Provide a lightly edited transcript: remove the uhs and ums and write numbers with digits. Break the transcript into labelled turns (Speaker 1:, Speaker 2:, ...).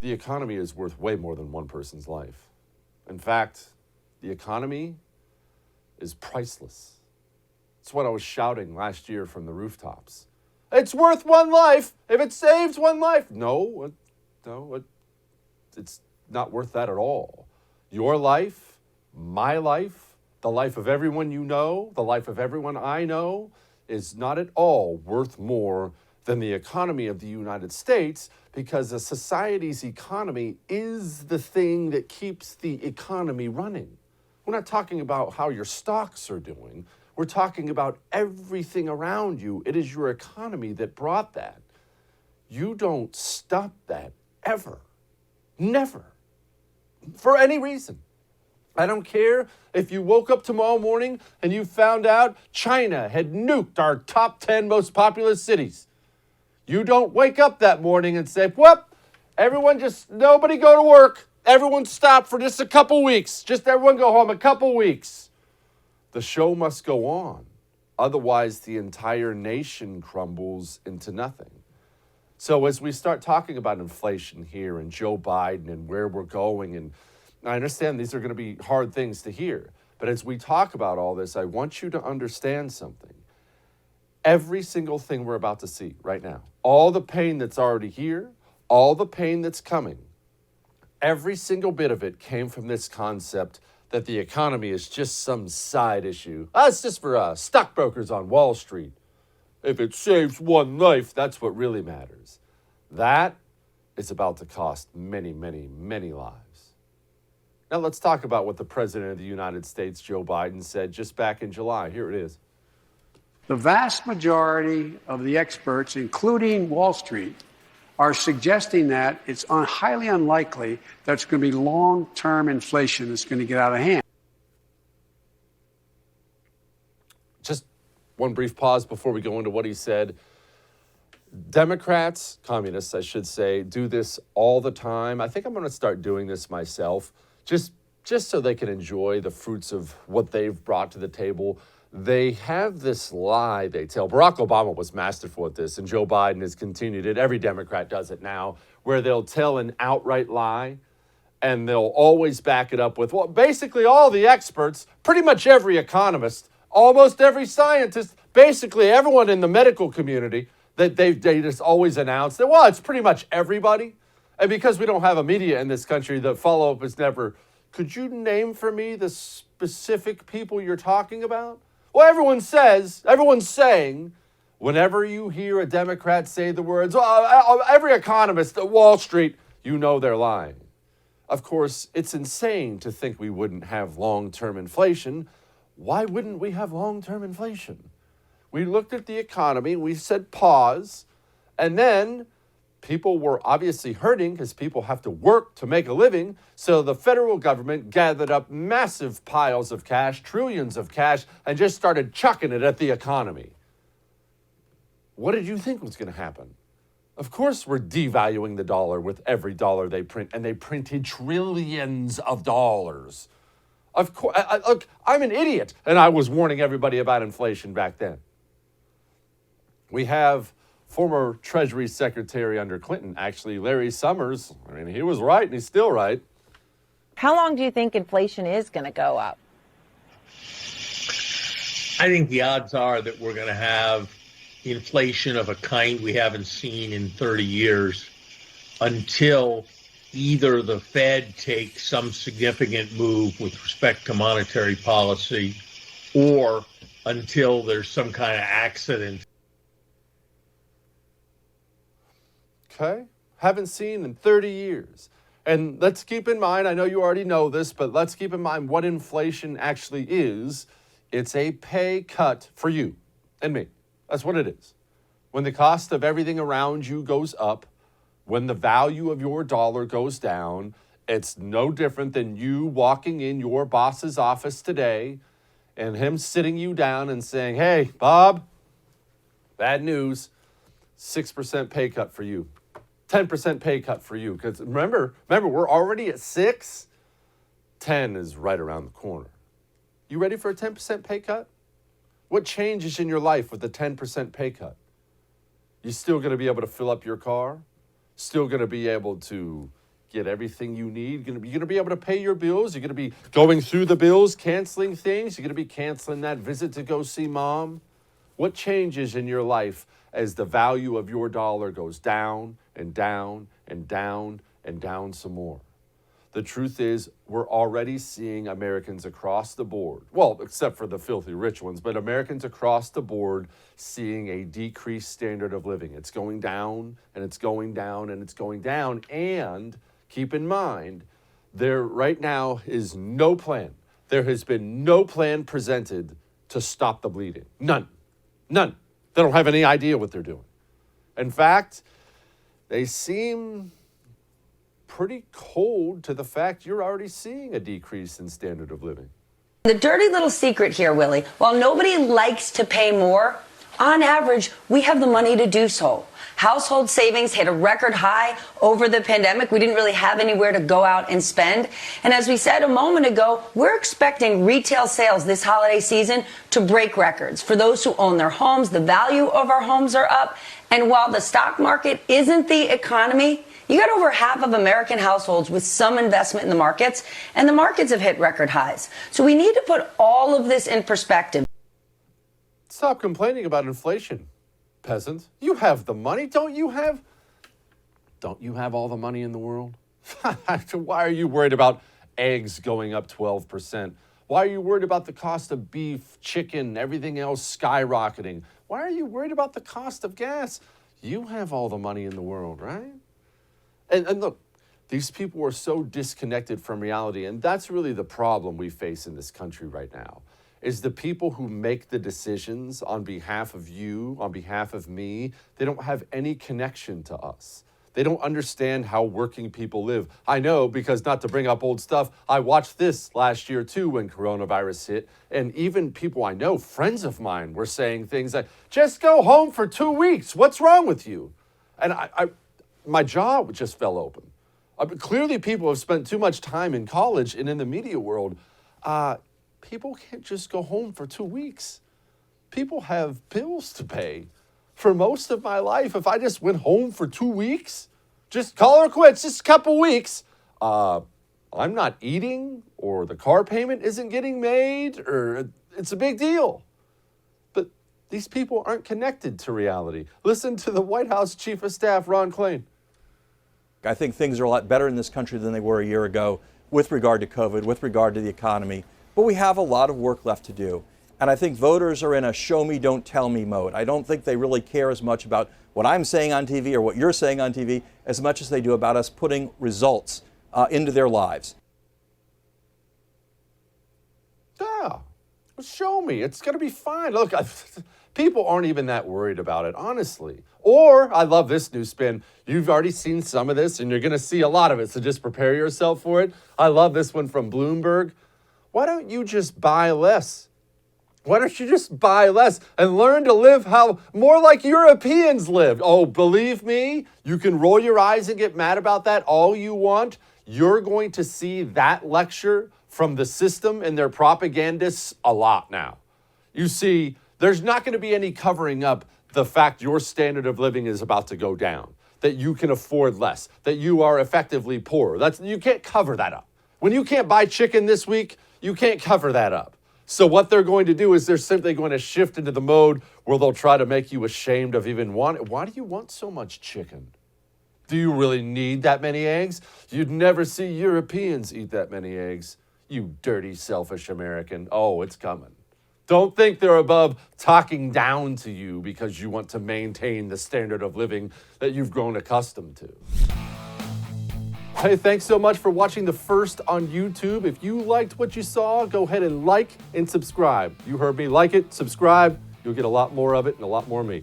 Speaker 1: The economy is worth way more than one person's life. In fact, the economy is priceless. It's what I was shouting last year from the rooftops. It's worth one life if it saves one life. No, it's not worth that at all. Your life, my life, the life of everyone you know, the life of everyone I know is not at all worth more than the economy of the United States, because a society's economy is the thing that keeps the economy running. We're not talking about how your stocks are doing. We're talking about everything around you. It is your economy that brought that. You don't stop that ever. Never. For any reason. I don't care if you woke up tomorrow morning and you found out China had nuked our top 10 most populous cities. You don't wake up that morning and say, well, nobody go to work. Everyone stop for just a couple weeks. Just everyone go home a couple weeks. The show must go on. Otherwise, the entire nation crumbles into nothing. So as we start talking about inflation here and Joe Biden and where we're going, and I understand these are going to be hard things to hear, but as we talk about all this, I want you to understand something. Every single thing we're about to see right now, all the pain that's already here, all the pain that's coming, every single bit of it came from this concept that the economy is just some side issue. It's just for stockbrokers on Wall Street. If it saves one life, that's what really matters. That is about to cost many, many, many lives. Now let's talk about what the President of the United States, Joe Biden, said just back in July. Here it is.
Speaker 2: The vast majority of the experts, including Wall Street, are suggesting that it's highly unlikely that it's going to be long-term inflation that's going to get out of hand.
Speaker 1: Just one brief pause before we go into what he said. Democrats, communists, I should say, do this all the time. I think I'm going to start doing this myself, just so they can enjoy the fruits of what they've brought to the table. They have this lie they tell. Barack Obama was masterful at this, and Joe Biden has continued it. Every Democrat does it now, where they'll tell an outright lie, and they'll always back it up with, well, basically all the experts, pretty much every economist, almost every scientist, basically everyone in the medical community, that they just always announce that, well, it's pretty much everybody. And because we don't have a media in this country, the follow-up is never, could you name for me the specific people you're talking about? Well, everyone's saying, whenever you hear a Democrat say the words, every economist at Wall Street, you know they're lying. Of course, it's insane to think we wouldn't have long-term inflation. Why wouldn't we have long-term inflation? We looked at the economy, we said pause, and then people were obviously hurting because people have to work to make a living. So the federal government gathered up massive piles of cash, trillions of cash, and just started chucking it at the economy. What did you think was going to happen? Of course, we're devaluing the dollar with every dollar they print, and they printed trillions of dollars. Of course, look, I'm an idiot, and I was warning everybody about inflation back then. We have former Treasury Secretary under Clinton, actually, Larry Summers. I mean, he was right, and he's still right.
Speaker 3: How long do you think inflation is going to go up?
Speaker 4: I think the odds are that we're going to have inflation of a kind we haven't seen in 30 years until either the Fed takes some significant move with respect to monetary policy or until there's some kind of accident.
Speaker 1: Okay? Haven't seen in 30 years. And let's keep in mind, I know you already know this, but let's keep in mind what inflation actually is. It's a pay cut for you and me. That's what it is. When the cost of everything around you goes up, when the value of your dollar goes down, it's no different than you walking in your boss's office today and him sitting you down and saying, hey, Bob, bad news, 6% pay cut for you. 10% pay cut for you. Because remember, we're already at 6. 10 is right around the corner. You ready for a 10% pay cut? What changes in your life with the 10% pay cut? You still going to be able to fill up your car? Still going to be able to get everything you need. You're going to be able to pay your bills. You're going to be going through the bills, canceling things. You're going to be canceling that visit to go see mom. What changes in your life as the value of your dollar goes down and down and down and down some more? The truth is, we're already seeing Americans across the board, well, except for the filthy rich ones, but Americans across the board seeing a decreased standard of living. It's going down, and it's going down, and it's going down. And keep in mind, there right now is no plan. There has been no plan presented to stop the bleeding. None. None. They don't have any idea what they're doing. In fact, they seem pretty cold to the fact you're already seeing a decrease in standard of living.
Speaker 5: The dirty little secret here, Willie, while nobody likes to pay more, on average, we have the money to do so. Household savings hit a record high over the pandemic. We didn't really have anywhere to go out and spend. And as we said a moment ago, we're expecting retail sales this holiday season to break records. For those who own their homes, the value of our homes are up. And while the stock market isn't the economy, you got over half of American households with some investment in the markets, and the markets have hit record highs. So we need to put all of this in perspective.
Speaker 1: Stop complaining about inflation, peasant. You have the money. Don't you have all the money in the world? Why are you worried about eggs going up 12%? Why are you worried about the cost of beef, chicken, everything else skyrocketing? Why are you worried about the cost of gas? You have all the money in the world, right? And look, these people are so disconnected from reality, and that's really the problem we face in this country right now, is the people who make the decisions on behalf of you, on behalf of me, they don't have any connection to us. They don't understand how working people live. I know, because not to bring up old stuff, I watched this last year too when coronavirus hit, and even people I know, friends of mine, were saying things like, just go home for 2 weeks. What's wrong with you? And my jaw just fell open. Clearly, people have spent too much time in college and in the media world. People can't just go home for 2 weeks. People have bills to pay. For most of my life, if I just went home for 2 weeks, just call her quits, just a couple weeks, I'm not eating, or the car payment isn't getting made, or it's a big deal. But these people aren't connected to reality. Listen to the White House Chief of Staff, Ron Klain.
Speaker 6: I think things are a lot better in this country than they were a year ago with regard to COVID, with regard to the economy. But we have a lot of work left to do. And I think voters are in a show me, don't tell me mode. I don't think they really care as much about what I'm saying on TV or what you're saying on TV as much as they do about us putting results into their lives.
Speaker 1: Yeah, show me. It's going to be fine. Look, people aren't even that worried about it, honestly. Or, I love this new spin. You've already seen some of this, and you're going to see a lot of it, so just prepare yourself for it. I love this one from Bloomberg. Why don't you just buy less? Why don't you just buy less and learn to live more like Europeans lived? Oh, believe me, you can roll your eyes and get mad about that all you want. You're going to see that lecture from the system and their propagandists a lot now. You see, there's not going to be any covering up the fact your standard of living is about to go down, that you can afford less, that you are effectively poor. You can't cover that up. When you can't buy chicken this week, you can't cover that up. So what they're going to do is they're simply going to shift into the mode where they'll try to make you ashamed of even wanting. Why do you want so much chicken? Do you really need that many eggs? You'd never see Europeans eat that many eggs. You dirty, selfish American. Oh, it's coming. Don't think they're above talking down to you because you want to maintain the standard of living that you've grown accustomed to. Hey, thanks so much for watching The First on YouTube. If you liked what you saw, go ahead and like and subscribe. You heard me. Like it, subscribe. You'll get a lot more of it and a lot more of me.